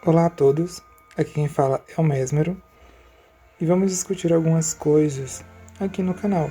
Olá a todos, aqui quem fala é o Mesmero e vamos discutir algumas coisas aqui no canal.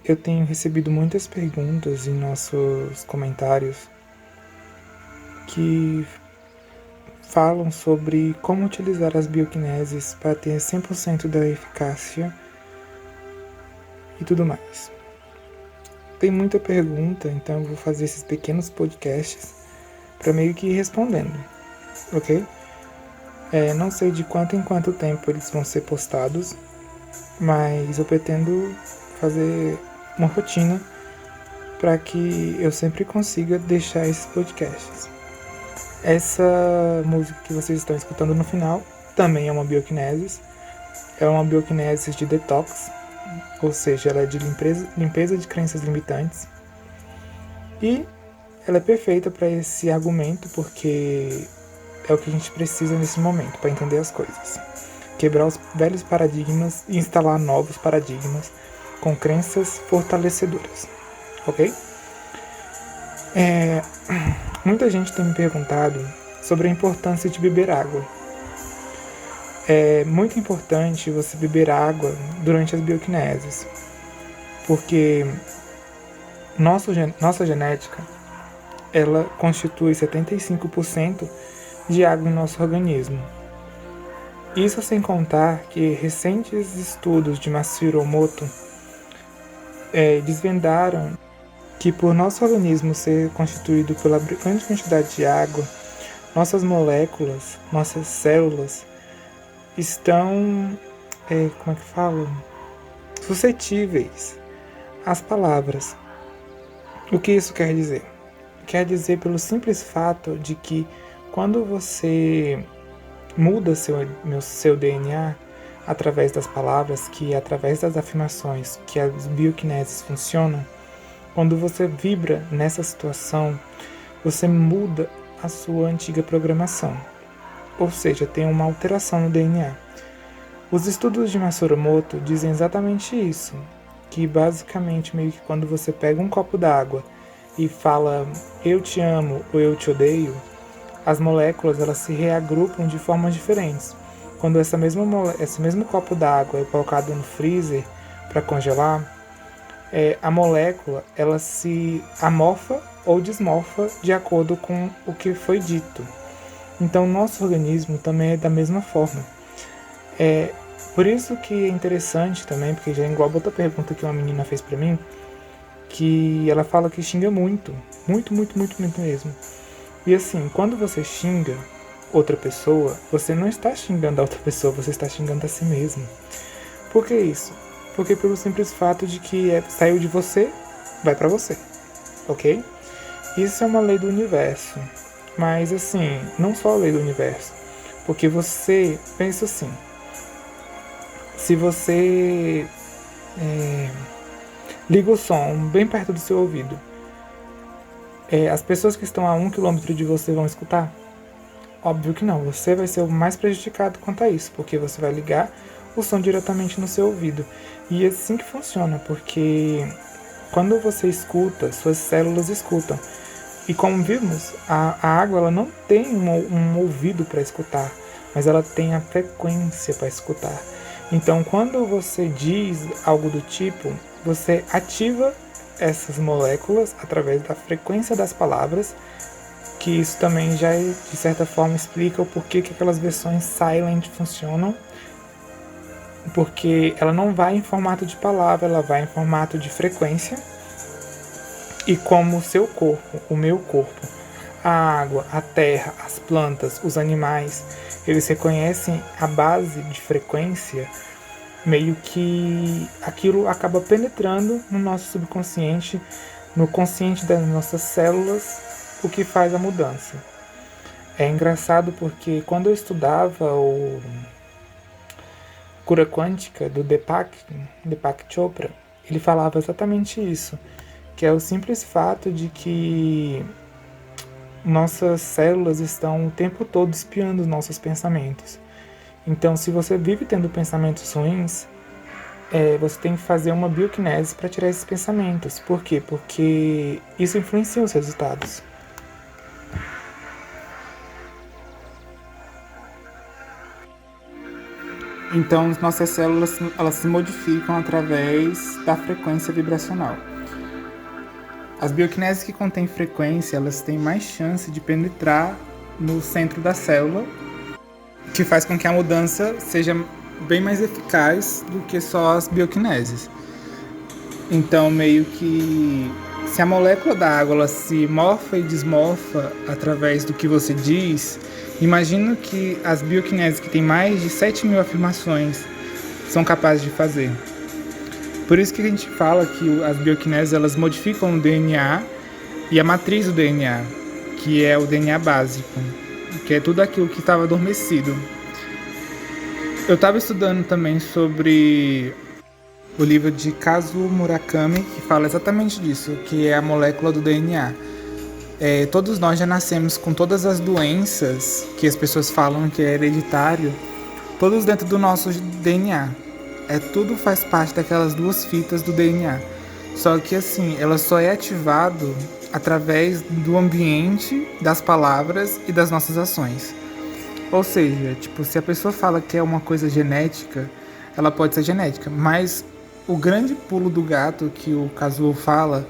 Eu tenho recebido muitas perguntas em nossos comentários que falam sobre como utilizar as bioquineses para ter 100% da eficácia e tudo mais. Tem muita pergunta, então eu vou fazer esses pequenos podcasts para meio que ir respondendo, ok? Não sei de quanto em quanto tempo eles vão ser postados, mas eu pretendo fazer uma rotina para que eu sempre consiga deixar esses podcasts. Essa música que vocês estão escutando no final também é uma bioquinesis. É uma bioquinesis de detox, ou seja, ela é de limpeza de crenças limitantes. E ela é perfeita para esse argumento porque é o que a gente precisa nesse momento para entender as coisas. Quebrar os velhos paradigmas e instalar novos paradigmas com crenças fortalecedoras, ok? Muita gente tem me perguntado sobre a importância de beber água. É muito importante você beber água durante as bioquineses, porque nossa genética ela constitui 75% de água em nosso organismo. Isso sem contar que recentes estudos de Masaru Emoto desvendaram que por nosso organismo ser constituído pela grande quantidade de água, nossas moléculas, nossas células estão, suscetíveis às palavras. O que isso quer dizer? Quer dizer pelo simples fato de que quando você muda seu DNA através das palavras, que através das afirmações que as bioquineses funcionam, quando você vibra nessa situação, você muda a sua antiga programação, ou seja, tem uma alteração no DNA. Os estudos de Masaru Emoto dizem exatamente isso, que basicamente meio que quando você pega um copo d'água e fala eu te amo ou eu te odeio, as moléculas elas se reagrupam de formas diferentes. Quando esse mesmo copo d'água é colocado no freezer para congelar, a molécula ela se amorfa ou desmorfa de acordo com o que foi dito. Então, nosso organismo também é da mesma forma. Por isso que é interessante também, porque já engloba outra pergunta que uma menina fez para mim, que ela fala que xinga muito mesmo. E assim, quando você xinga outra pessoa, você não está xingando a outra pessoa, você está xingando a si mesmo. Por que isso? Porque pelo simples fato de que saiu de você, vai pra você, ok? Isso é uma lei do universo, mas assim, não só a lei do universo, porque você pensa assim, se você liga o som bem perto do seu ouvido, as pessoas que estão a 1 quilômetro de você vão escutar? Óbvio que não, você vai ser o mais prejudicado quanto a isso, porque você vai ligar o som diretamente no seu ouvido. E é assim que funciona, porque quando você escuta, suas células escutam. E como vimos, a água ela não tem um ouvido para escutar, mas ela tem a frequência para escutar. Então, quando você diz algo do tipo, você ativa essas moléculas através da frequência das palavras, que isso também já, de certa forma, explica o porquê que aquelas versões silent funcionam, porque ela não vai em formato de palavra, ela vai em formato de frequência, e como o seu corpo, o meu corpo, a água, a terra, as plantas, os animais, eles reconhecem a base de frequência, meio que aquilo acaba penetrando no nosso subconsciente, no consciente das nossas células, o que faz a mudança. É engraçado porque quando eu estudava o Cura Quântica do Deepak Chopra, ele falava exatamente isso, que é o simples fato de que nossas células estão o tempo todo espiando os nossos pensamentos. Então, se você vive tendo pensamentos ruins, você tem que fazer uma bioquinese para tirar esses pensamentos. Por quê? Porque isso influencia os resultados. Então, nossas células elas se modificam através da frequência vibracional. As bioquineses que contêm frequência, elas têm mais chance de penetrar no centro da célula, que faz com que a mudança seja bem mais eficaz do que só as bioquineses. Então, meio que se a molécula da água ela se morfa e desmorfa através do que você diz, imagino que as bioquineses que têm mais de 7.000 afirmações são capazes de fazer. Por isso que a gente fala que as bioquineses elas modificam o DNA e a matriz do DNA, que é o DNA básico, que é tudo aquilo que estava adormecido. Eu estava estudando também sobre o livro de Kazuo Murakami, que fala exatamente disso, que é a molécula do DNA. Todos nós já nascemos com todas as doenças que as pessoas falam que é hereditário, todos dentro do nosso DNA. Tudo faz parte daquelas duas fitas do DNA. Só que assim, ela só é ativado através do ambiente, das palavras e das nossas ações. Ou seja, se a pessoa fala que é uma coisa genética, ela pode ser genética, mas o grande pulo do gato que o Kazuo fala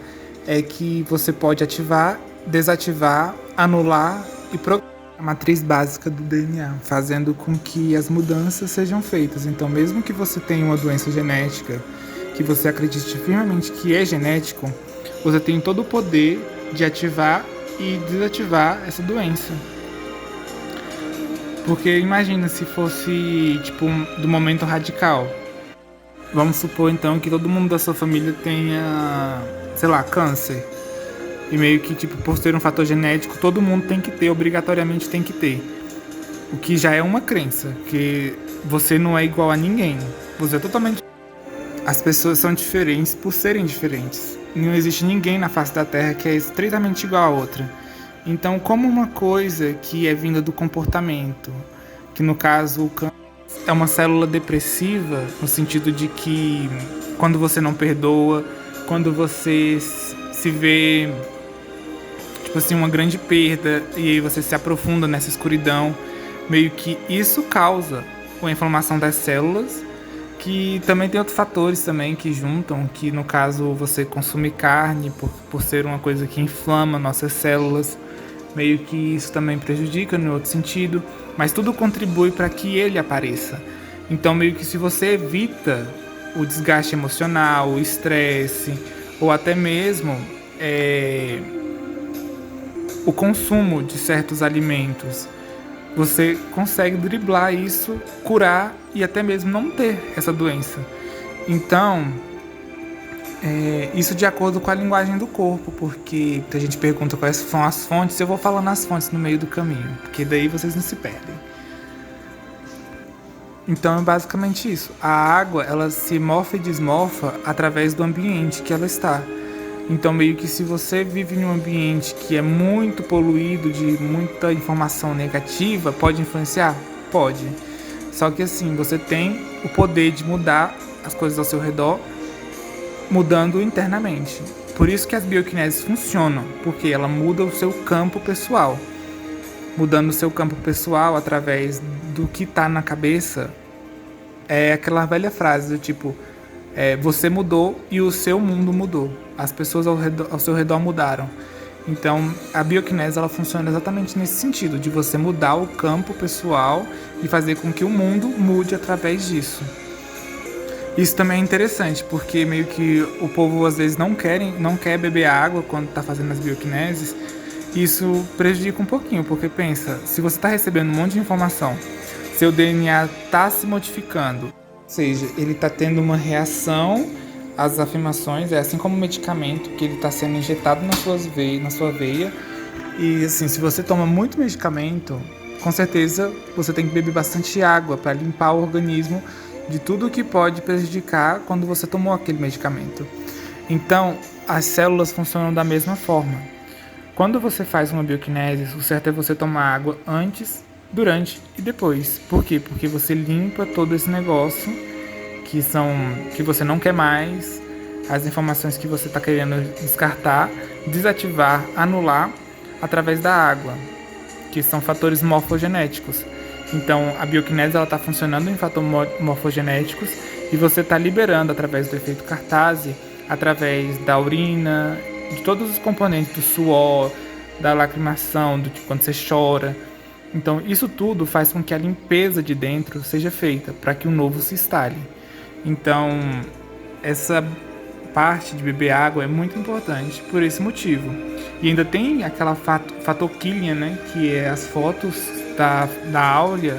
é que você pode ativar, desativar, anular e programar a matriz básica do DNA, fazendo com que as mudanças sejam feitas. Então, mesmo que você tenha uma doença genética, que você acredite firmemente que é genético, você tem todo o poder de ativar e desativar essa doença. Porque imagina se fosse do momento radical. Vamos supor então que todo mundo da sua família tenha, câncer. E meio que por ser um fator genético, todo mundo tem que ter, obrigatoriamente tem que ter. O que já é uma crença, que você não é igual a ninguém. Você é totalmente... As pessoas são diferentes por serem diferentes. Não existe ninguém na face da Terra que é estritamente igual a outra. Então, como uma coisa que é vinda do comportamento, que no caso o câncer é uma célula depressiva, no sentido de que quando você não perdoa, quando você se vê uma grande perda e aí você se aprofunda nessa escuridão, meio que isso causa a inflamação das células, que também tem outros fatores também que juntam, que no caso você consumir carne por ser uma coisa que inflama nossas células, meio que isso também prejudica no outro sentido, mas tudo contribui para que ele apareça. Então meio que se você evita o desgaste emocional, o estresse, ou até mesmo o consumo de certos alimentos, você consegue driblar isso, curar e até mesmo não ter essa doença. Então, isso de acordo com a linguagem do corpo, porque a gente pergunta quais são as fontes, eu vou falando as fontes no meio do caminho, porque daí vocês não se perdem. Então é basicamente isso. A água, ela se morfa e desmorfa através do ambiente que ela está. Então meio que se você vive em um ambiente que é muito poluído, de muita informação negativa, pode influenciar? Pode. Só que assim, você tem o poder de mudar as coisas ao seu redor, mudando internamente. Por isso que as bioquineses funcionam, porque ela muda o seu campo pessoal. Mudando o seu campo pessoal através do que está na cabeça, é aquela velha frase do você mudou e o seu mundo mudou. As pessoas ao seu redor mudaram. Então, a bioquinese ela funciona exatamente nesse sentido, de você mudar o campo pessoal e fazer com que o mundo mude através disso. Isso também é interessante, porque meio que o povo às vezes não quer beber água quando está fazendo as bioquineses. Isso prejudica um pouquinho, porque pensa, se você está recebendo um monte de informação, seu DNA está se modificando, ou seja, ele está tendo uma reação às afirmações, assim como o medicamento que ele está sendo injetado na sua veia. E assim, se você toma muito medicamento, com certeza você tem que beber bastante água para limpar o organismo de tudo que pode prejudicar quando você tomou aquele medicamento. Então, as células funcionam da mesma forma. Quando você faz uma bioquinese, o certo é você tomar água antes, durante e depois. Por quê? Porque você limpa todo esse negócio que você não quer mais, as informações que você está querendo descartar, desativar, anular através da água, que são fatores morfogenéticos. Então, a bioquinese está funcionando em fatores morfogenéticos e você está liberando através do efeito Cartase, através da urina, de todos os componentes do suor, da lacrimação, do tipo quando você chora. Então, isso tudo faz com que a limpeza de dentro seja feita para que o novo se instale. Então, essa parte de beber água é muito importante por esse motivo. E ainda tem aquela fator Killian, né, que é as fotos da áurea.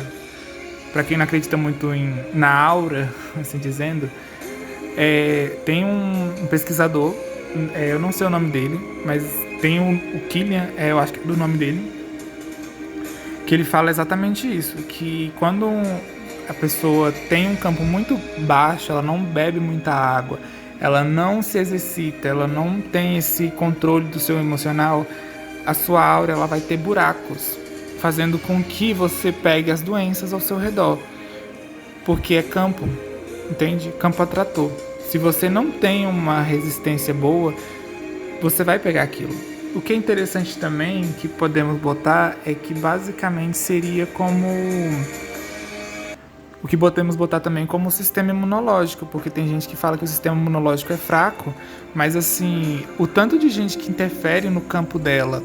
Para quem não acredita muito na aura, assim dizendo, tem um pesquisador, eu não sei o nome dele, mas tem o Killian, eu acho que é do nome dele, que ele fala exatamente isso, que quando a pessoa tem um campo muito baixo, ela não bebe muita água, ela não se exercita, ela não tem esse controle do seu emocional, a sua aura ela vai ter buracos, fazendo com que você pegue as doenças ao seu redor, porque é campo, entende? Campo atrator. Se você não tem uma resistência boa, você vai pegar aquilo. O que é interessante também, que podemos botar, é que basicamente seria como... O que podemos botar também como sistema imunológico, porque tem gente que fala que o sistema imunológico é fraco, mas assim, o tanto de gente que interfere no campo dela,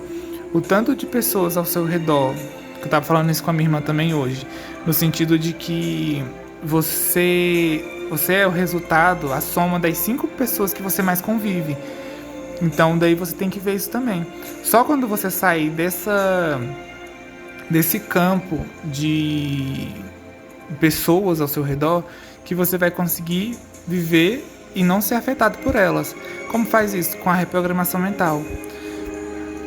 o tanto de pessoas ao seu redor, que eu estava falando isso com a minha irmã também hoje, no sentido de que você é o resultado, a soma das 5 pessoas que você mais convive. Então daí você tem que ver isso também. Só quando você sair desse campo de pessoas ao seu redor que você vai conseguir viver e não ser afetado por elas. Como faz isso? Com a reprogramação mental.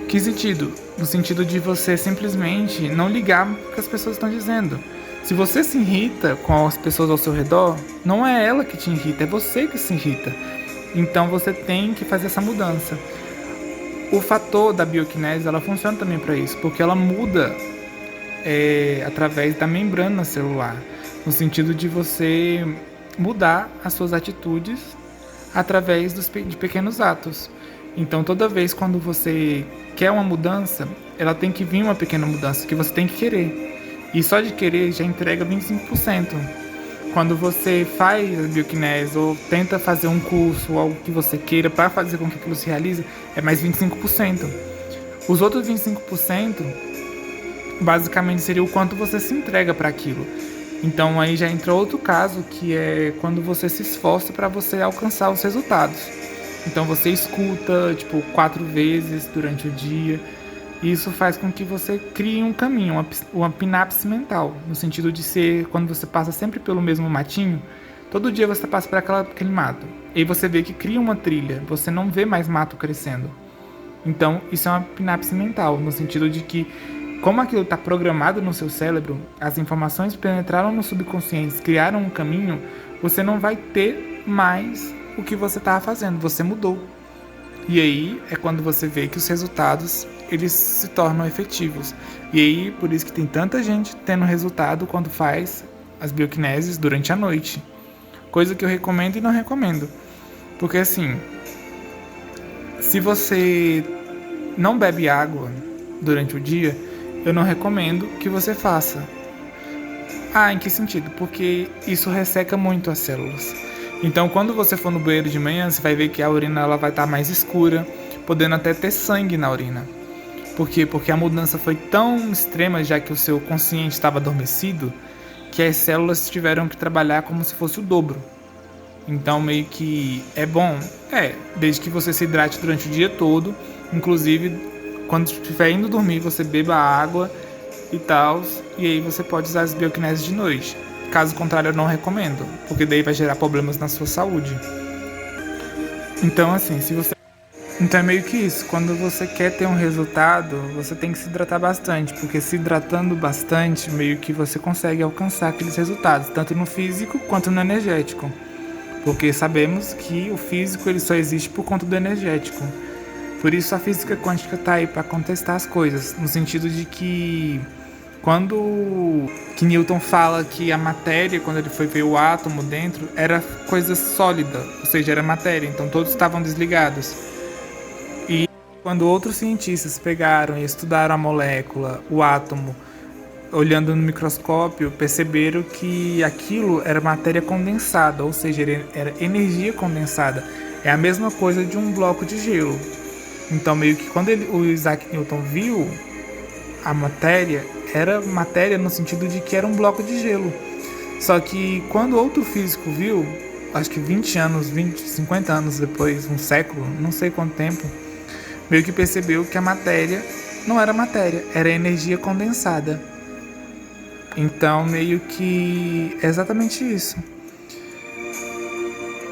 Que sentido? No sentido de você simplesmente não ligar o que as pessoas estão dizendo. Se você se irrita com as pessoas ao seu redor, não é ela que te irrita, é você que se irrita. Então você tem que fazer essa mudança. O fator da bioquinese, ela funciona também para isso, porque ela muda através da membrana celular, no sentido de você mudar as suas atitudes através de pequenos atos. Então toda vez quando você quer uma mudança, ela tem que vir uma pequena mudança que você tem que querer. E só de querer já entrega 25%. Quando você faz a bioquinese ou tenta fazer um curso ou algo que você queira para fazer com que aquilo se realize, é mais 25%. Os outros 25% basicamente seria o quanto você se entrega para aquilo. Então aí já entra outro caso, que é quando você se esforça para você alcançar os resultados. Então você escuta 4 vezes durante o dia. E isso faz com que você crie um caminho, uma pinapse mental, no sentido de ser, quando você passa sempre pelo mesmo matinho, todo dia você passa por aquele mato. E aí você vê que cria uma trilha, você não vê mais mato crescendo. Então isso é uma pinapse mental, no sentido de que, como aquilo está programado no seu cérebro, as informações penetraram no subconsciente, criaram um caminho, você não vai ter mais o que você estava fazendo, você mudou. E aí é quando você vê que os resultados eles se tornam efetivos. E aí por isso que tem tanta gente tendo resultado quando faz as bioquineses durante a noite. Coisa que eu recomendo e não recomendo. Porque assim, se você não bebe água durante o dia, eu não recomendo que você faça. Em que sentido? Porque isso resseca muito as células. Então, quando você for no banheiro de manhã, você vai ver que a urina ela vai estar mais escura, podendo até ter sangue na urina. Por quê? Porque a mudança foi tão extrema, já que o seu consciente estava adormecido, que as células tiveram que trabalhar como se fosse o dobro. Então, meio que é bom, desde que você se hidrate durante o dia todo, inclusive quando estiver indo dormir, você beba água e tal, e aí você pode usar as bioquineses de noite. Caso contrário, eu não recomendo, porque daí vai gerar problemas na sua saúde. Então, assim, Então é meio que isso, quando você quer ter um resultado, você tem que se hidratar bastante, porque se hidratando bastante, meio que você consegue alcançar aqueles resultados, tanto no físico quanto no energético. Porque sabemos que o físico ele só existe por conta do energético. Por isso a física quântica está aí para contestar as coisas, no sentido de que que Newton fala que a matéria, quando ele foi ver o átomo dentro, era coisa sólida, ou seja, era matéria, então todos estavam desligados. E quando outros cientistas pegaram e estudaram a molécula, o átomo, olhando no microscópio, perceberam que aquilo era matéria condensada, ou seja, era energia condensada. É a mesma coisa de um bloco de gelo. Então, meio que quando o Isaac Newton viu a matéria, era matéria no sentido de que era um bloco de gelo. Só que quando outro físico viu, acho que 20 anos, 20, 50 anos depois, um século, não sei quanto tempo, meio que percebeu que a matéria não era matéria, era energia condensada. Então, meio que é exatamente isso.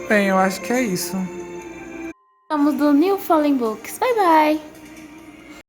Bem, eu acho que é isso. Vamos do New Fallen Books. Bye bye!